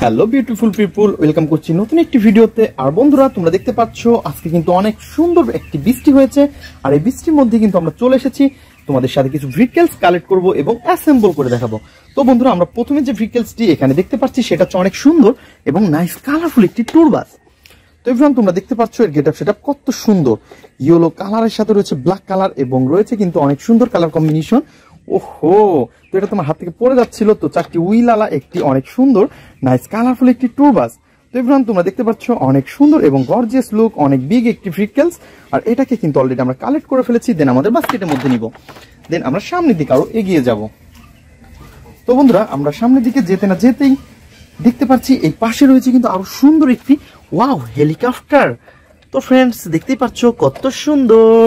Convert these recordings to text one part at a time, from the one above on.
Hello beautiful people, welcome করছি নতুন একটি ভিডিওতে। আর বন্ধুরা, তোমরা দেখতে পাচ্ছ আজকে কিন্তু অনেক সুন্দর একটি বৃষ্টি হয়েছে। আর এই বৃষ্টির মধ্যে কিন্তু আমরা চলে এসেছি তোমাদের সাথে কিছু ভেহিকলস কালেক্ট করব এবং অ্যাসেম্বল করে দেখাবো। তো বন্ধুরা, আমরা প্রথমে যে ভেহিকলসটি এখানে দেখতে পাচ্ছি সেটা হচ্ছে অনেক সুন্দর এবং নাইস কালারফুল একটি ট্যুর বাস। তো এভরিওয়ান, তোমরা দেখতে পাচ্ছ এর গেটআপ সেটআপ কত সুন্দর। ইয়েলো কালারের সাথে রয়েছে ব্ল্যাক কালার এবং রয়েছে কিন্তু অনেক সুন্দর কালার কম্বিনেশন। ওহো, তো এটা তোমার হাত থেকে পড়ে যাচ্ছিল। তো চারটি হুইল আলা একটি অনেক সুন্দর নাইস কালারফুল একটি ট্যুর বাস। তো এভরিওয়ান, তোমরা দেখতে পাচ্ছ অনেক সুন্দর এবং গর্জিয়াস লুক, অনেক বিগ একটি ভেহিকলস। আর এটাকে কিন্তু অলরেডি আমরা কালেক্ট করে ফেলেছি, দেন আমাদের বাস্কেটের মধ্যে নিব, দেন আমরা সামনের দিকে আরো এগিয়ে যাব। তো বন্ধুরা, আমরা সামনের দিকে যেতে না যেতেই দেখতে পাচ্ছি এই পাশে রয়েছে কিন্তু আরো সুন্দর একটি ওয়াও হেলিকপ্টার। তো ফ্রেন্ডস, দেখতেই পাচ্ছ কত সুন্দর।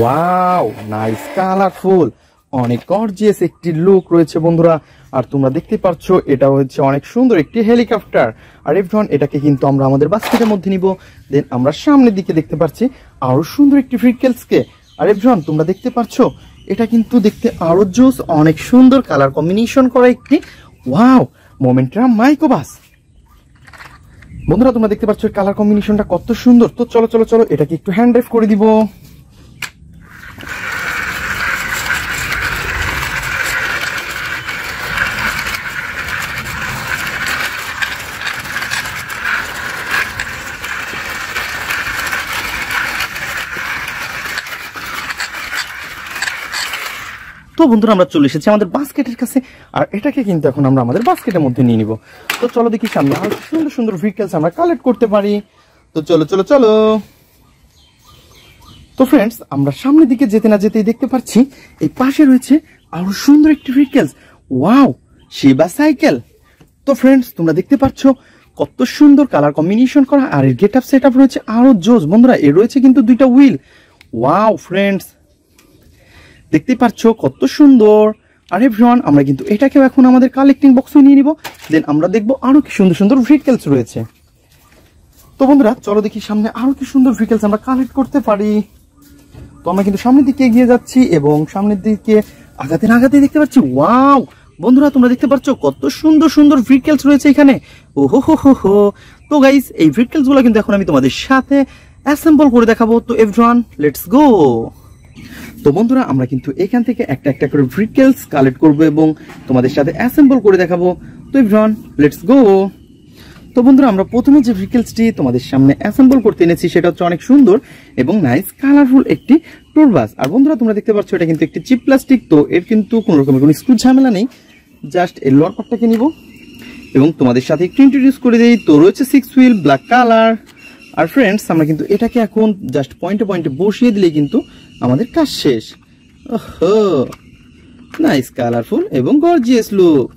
ওয়াও, নাইস কালারফুল, অনেক গর্জিয়াস একটি লুক রয়েছে বন্ধুরা। আর তোমরা দেখতে পাচ্ছ এটা হচ্ছে অনেক সুন্দর একটি হেলিকপ্টার। আর এভরিওয়ান, এটাকে কিন্তু আমরা আমাদের বাস্কেটের মধ্যে নিব, দেন আমরা সামনের দিকে দেখতে পাচ্ছি আরো সুন্দর একটি ভেহিকলসকে। আর এভরিওয়ান, তোমরা দেখতে পাচ্ছ এটা কিন্তু দেখতে আরো জোস, অনেক সুন্দর কালার কম্বিনেশন করা একটি ওয়াও মোমেন্টাম মাইক্রোবাস। বন্ধুরা, তোমরা দেখতে পাচ্ছ কালার কম্বিনেশনটা কত সুন্দর। তো চলো চলো চলো, এটাকে একটু হ্যান্ড ড্রাইভ করে দিব। তো বন্ধুরা, আমরা চলে এসেছি আমাদের বাস্কেটের কাছে। আর এটাকে কিন্তু এখন আমরা আমাদের বাস্কেটের মধ্যে নিয়ে নিব। তো চলো দেখি সামনে আরো সুন্দর সুন্দর ভেহিকলস আমরা কালেক্ট করতে পারি। তো চলো চলো চলো। তো ফ্রেন্ডস, আমরা সামনের দিকে যেতে না যেতেই দেখতে পাচ্ছি এই পাশে রয়েছে আরো সুন্দর একটি ভেহিকলস, ওয়াও শিবা সাইকেল। তো ফ্রেন্ডস, তোমরা দেখতে পাচ্ছ কত সুন্দর কালার কম্বিনেশন করা। আর এর গেটআপ সেটআপ রয়েছে আরো জোস বন্ধুরা। এর রয়েছে কিন্তু দুইটা হুইল। ওয়াও ফ্রেন্ডস, দেখতেই পাচ্ছ কত সুন্দর। আর এভরিওয়ান, আমরা কিন্তু এটাকেও এখন আমাদের কালেক্টিং বক্সে নিয়ে নিব, দেন আমরা দেখবো আরো কি সুন্দর সুন্দর ভেহিকলস রয়েছে। তো বন্ধুরা, চলো দেখি সামনে আরো কি সুন্দর ভেহিকলস আমরা কালেক্ট করতে পারি। তো আমরা কিন্তু সামনের দিকে এগিয়ে যাচ্ছি এবং সামনের দিকে আগাতে না আগাতে দেখতে পাচ্ছি ওয়াও বন্ধুরা, তোমরা দেখতে পাচ্ছ কত সুন্দর সুন্দর ভেহিকলস রয়েছে এখানে। ওহো হো হো হো। তো গাইস, এই ভেহিকলস গুলো কিন্তু এখন আমি তোমাদের সাথে অ্যাসেম্বল করে দেখাবো। তো এভরিওয়ান, লেটস গো। তো বন্ধুরা, আমরা কিন্তু এখান থেকে একটা একটা করে ভেহিকলস কালেক্ট করব এবং তোমাদের সাথে অ্যাসেম্বল করে দেখাবো। তো এভরিওয়ান, লেটস গো। তো বন্ধুরা, আমরা প্রথমে যে ভেহিকলসটি তোমাদের সামনে অ্যাসেম্বল করতে এনেছি সেটা হচ্ছে অনেক সুন্দর এবং নাইস কালারফুল একটি ট্যুর বাস। আর বন্ধুরা, তোমরা দেখতে পাচ্ছ এটা কিন্তু একটি চিপ প্লাস্টিক। তো এর কিন্তু কোনো রকমের কোনো স্ক্রু ঝামেলা নেই। জাস্ট এর লোয়ার পার্টটাকে নিব এবং তোমাদের সাথে একটু ইন্ট্রোডিউস করে দিই। তো রয়েছে 6 হুইল, ব্ল্যাক কালার। আর ফ্রেন্ডস, আমরা কিন্তু এটাকে এখন জাস্ট পয়েন্টে পয়েন্টে বসিয়ে দিলে কিন্তু আমাদের কাজ শেষ। ওহো, নাইস কালারফুল এবং গর্জিয়াস লুক।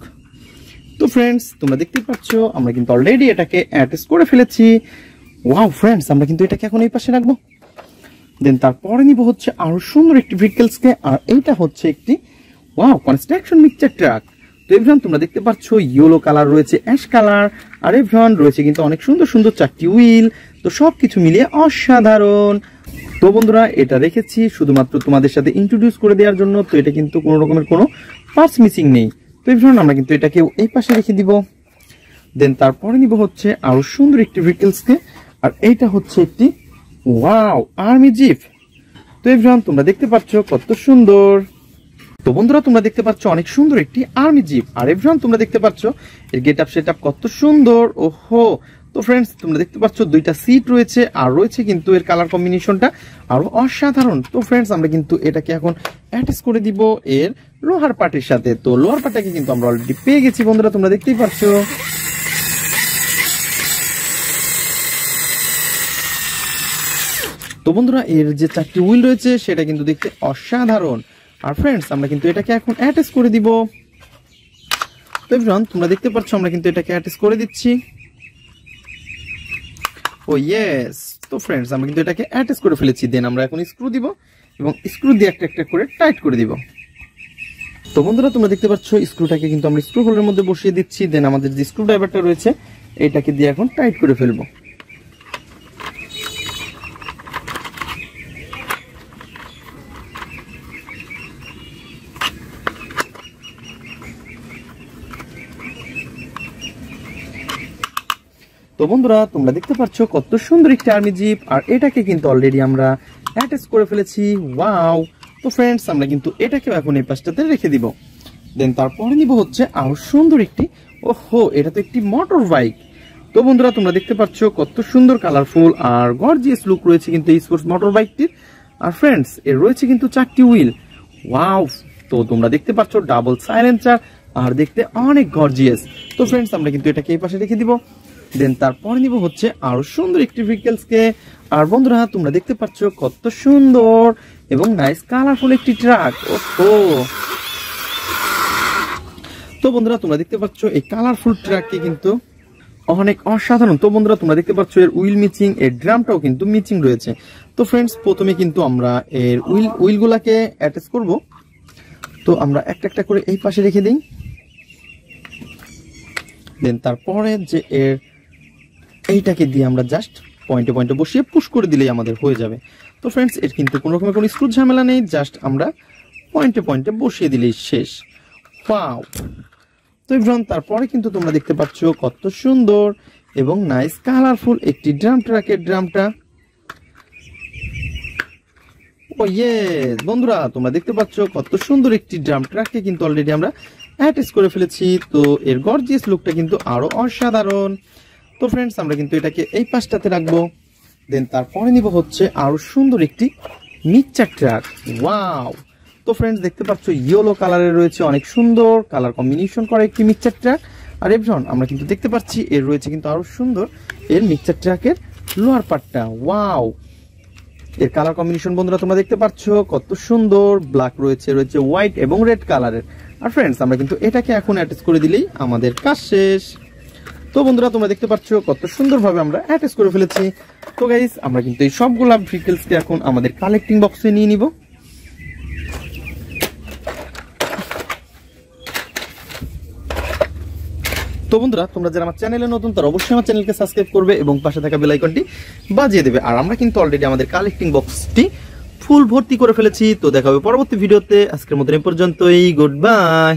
তো ফ্রেন্ডস, তোমরা দেখতে পাচ্ছ আমরা কিন্তু অলরেডি এটাকে অ্যাটাচ করে ফেলেছি। ওয়াও ফ্রেন্ডস, আমরা কিন্তু এটাকে এখন এই পাশে রাখবো, দেন তারপরে নিব হচ্ছে আরো সুন্দর একটি ভেহিকলসকে। আর এইটা হচ্ছে একটি ওয়াও কনস্ট্রাকশন মিক্সচার ট্রাক। তো এভরিওয়ান, তোমরা দেখতে পাচ্ছ ইয়েলো কালার রয়েছে, অ্যাশ কালার। আর এভরিওয়ান, রয়েছে কিন্তু অনেক সুন্দর সুন্দর চারটি হুইল। তো সবকিছু মিলিয়ে অসাধারণ। তো বন্ধুরা, এটা রেখেছি শুধুমাত্র তোমাদের সাথে ইন্ট্রোডিউস করে দেওয়ার জন্য। তো এটা কিন্তু কোনো রকমের কোনো পার্টস মিসিং নেই। তো এভরিওয়ান, আমরা কিন্তু এটাকে এই পাশে রেখে দিব, দেন তারপরে নিব হচ্ছে আরো সুন্দর একটি ভেহিকলসকে। আর এইটা হচ্ছে একটি ওয়াও আর্মি জিপ। তো এভরিওয়ান, তোমরা দেখতে পাচ্ছ কত সুন্দর। তো বন্ধুরা, তোমরা দেখতে পাচ্ছ অনেক সুন্দর একটি আর্মি জিপ। আর এভরিওয়ান, তোমরা দেখতে পাচ্ছ এর গেটআপ সেটআপ কত সুন্দর। ওহো। তো ফ্রেন্ডস, তোমরা দেখতে পাচ্ছ দুইটা সিট রয়েছে আর রয়েছে কিন্তু এর কালার কম্বিনেশনটা আরো অসাধারণ। তো ফ্রেন্ডস, আমরা কিন্তু এটাকে এখন অ্যাটাচ করে দিব এর লোহার পার্টের সাথে। তো লোহার পার্টটাকে কিন্তু আমরা অলরেডি পেয়ে গেছি বন্ধুরা, তোমরা দেখতেই পাচ্ছ। তো বন্ধুরা, এর যে চারটি হুইল রয়েছে সেটা কিন্তু দেখতে অসাধারণ। আর ফ্রেন্ডস, আমরা কিন্তু এটাকে এখন অ্যাটাচ করে দিব। তো এভরিওয়ান, তোমরা দেখতে পাচ্ছ আমরা কিন্তু এটাকে অ্যাটাচ করে দিচ্ছি। ও ইয়েস। তো ফ্রেন্ডস, আমরা কিন্তু এটাকে অ্যাটাচ করে ফেলেছি, দেন আমরা এখন স্ক্রু দিব এবং স্ক্রু দিয়ে একটা একটা করে টাইট করে দিব। তো বন্ধুরা তোমরা দেখতে পাচ্ছ স্ক্রুটাকে কিন্তু আমরা স্ক্রু হোলের মধ্যে বসিয়ে দিচ্ছি, দেন আমাদের যে স্ক্রু ড্রাইভারটা রয়েছে এটাকে দিয়ে এখন টাইট করে ফেলবো। তো বন্ধুরা তোমরা দেখতে পাচ্ছ কত সুন্দর একটি আর্মি জিপ, আর এটাকে কিন্তু অলরেডি আমরা অ্যাটাচ করে ফেলেছি। ওয়াও! তো ফ্রেন্ডস আমরা কিন্তু এটাকে এখন এই পাশটাতে রেখে দিব। দেন তারপরে নিব হচ্ছে আরো সুন্দর একটি, ওহো এটা তো একটি মোটর বাইক। তো বন্ধুরা তোমরা দেখতে পাচ্ছ কত সুন্দর কালারফুল আর গর্জিয়াস লুক রয়েছে কিন্তু এই স্পোর্টস মোটর বাইকটির। আর ফ্রেন্ডস এর রয়েছে কিন্তু 4টি হুইল। ওয়াও! তো তোমরা দেখতে পাচ্ছ ডাবল সাইলেন্সার আর দেখতে অনেক গর্জিয়াস। তো ফ্রেন্ডস আমরা কিন্তু এটাকে এই পাশে রেখে দিব। দেন তারপরে নিব হচ্ছে আরো সুন্দর একটি ভেহিকলস কে। আর বন্ধুরা তোমরা দেখতে পাচ্ছ কত সুন্দর এবং নাইস কালারফুল একটি ট্রাক। ওহো! তো বন্ধুরা তোমরা দেখতে পাচ্ছ এই কালারফুল ট্রাকটি কিন্তু অনেক অসাধারণ। তো বন্ধুরা তোমরা দেখতে পাচ্ছ এর হুইল মিচিং, এর ড্রামটাও কিন্তু মিচিং রয়েছে। তো ফ্রেন্ডস প্রথমে কিন্তু আমরা এর হুইলগুলাকে অ্যাটাচ করব। তো আমরা একটা একটা করে এই পাশে রেখে দিই। দেন তারপরে যে এর এইটাকে দিয়ে আমরা জাস্ট পয়েন্টে পয়েন্টে বসিয়ে পুশ করে দিলেই আমাদের হয়ে যাবে। তো ফ্রেন্ডস এর কিন্তু কোনো রকমের কোনো স্ক্রু ঝামেলা নেই, জাস্ট আমরা পয়েন্টে পয়েন্টে বসিয়ে দিলেই শেষ। ওয়াও! তো এভরিওয়ান তারপরে কিন্তু তোমরা দেখতে পাচ্ছ কত সুন্দর এবং নাইস কালারফুল একটি ড্রাম ট্রাকের ড্রামটা। ও ইয়েস বন্ধুরা তোমরা দেখতে পাচ্ছ কত সুন্দর একটি ড্রাম ট্রাককে কিন্তু অলরেডি আমরা অ্যাটাচ করে ফেলেছি। তো এর গর্জিয়াস লুকটা কিন্তু আরো অসাধারণ। তো ফ্রেন্ডস আমরা কিন্তু এটাকে এই পাশটাতে রাখবো। দেন তারপরে নিব হচ্ছে আরো সুন্দর একটি মিক্সচার ট্রাক। ওয়াও! তো ফ্রেন্ডস দেখতে পাচ্ছ ইয়েলো কালারের রয়েছে, অনেক সুন্দর কালার কম্বিনেশন করা একটি মিক্সচার ট্রাক। আর এভরিওয়ান আমরা কিন্তু দেখতে পাচ্ছি এর রয়েছে কিন্তু আরো সুন্দর এর মিক্সচার ট্রাকের লোয়ার পার্টটা। ওয়াও! এর কালার কম্বিনেশন বন্ধুরা তোমরা দেখতে পাচ্ছ কত সুন্দর, ব্ল্যাক রয়েছে, রয়েছে হোয়াইট এবং রেড কালারের। আর ফ্রেন্ডস আমরা কিন্তু এটাকে এখন অ্যাটাচ করে দিলেই আমাদের কাজ শেষ। তো বন্ধুরা তোমরা দেখতে পাচ্ছ কত সুন্দরভাবে আমরা অ্যাটাচ করে ফেলেছি। তো গাইস আমরা কিন্তু এই সবগুলা ভেহিকলসকে এখন আমাদের কালেক্টিং বক্সে নিয়ে নিব। তো বন্ধুরা তোমরা যারা আমার চ্যানেলে নতুন তারা অবশ্যই আমার চ্যানেলকে সাবস্ক্রাইব করবে এবং পাশে থাকা বেল আইকনটি বাজিয়ে দেবে। আর আমরা কিন্তু অলরেডি আমাদের কালেক্টিং বক্সটি ফুল ভর্তি করে ফেলেছি। তো দেখা হবে পরবর্তী ভিডিওতে। আজকের মতো এই পর্যন্তই, গুড বাই।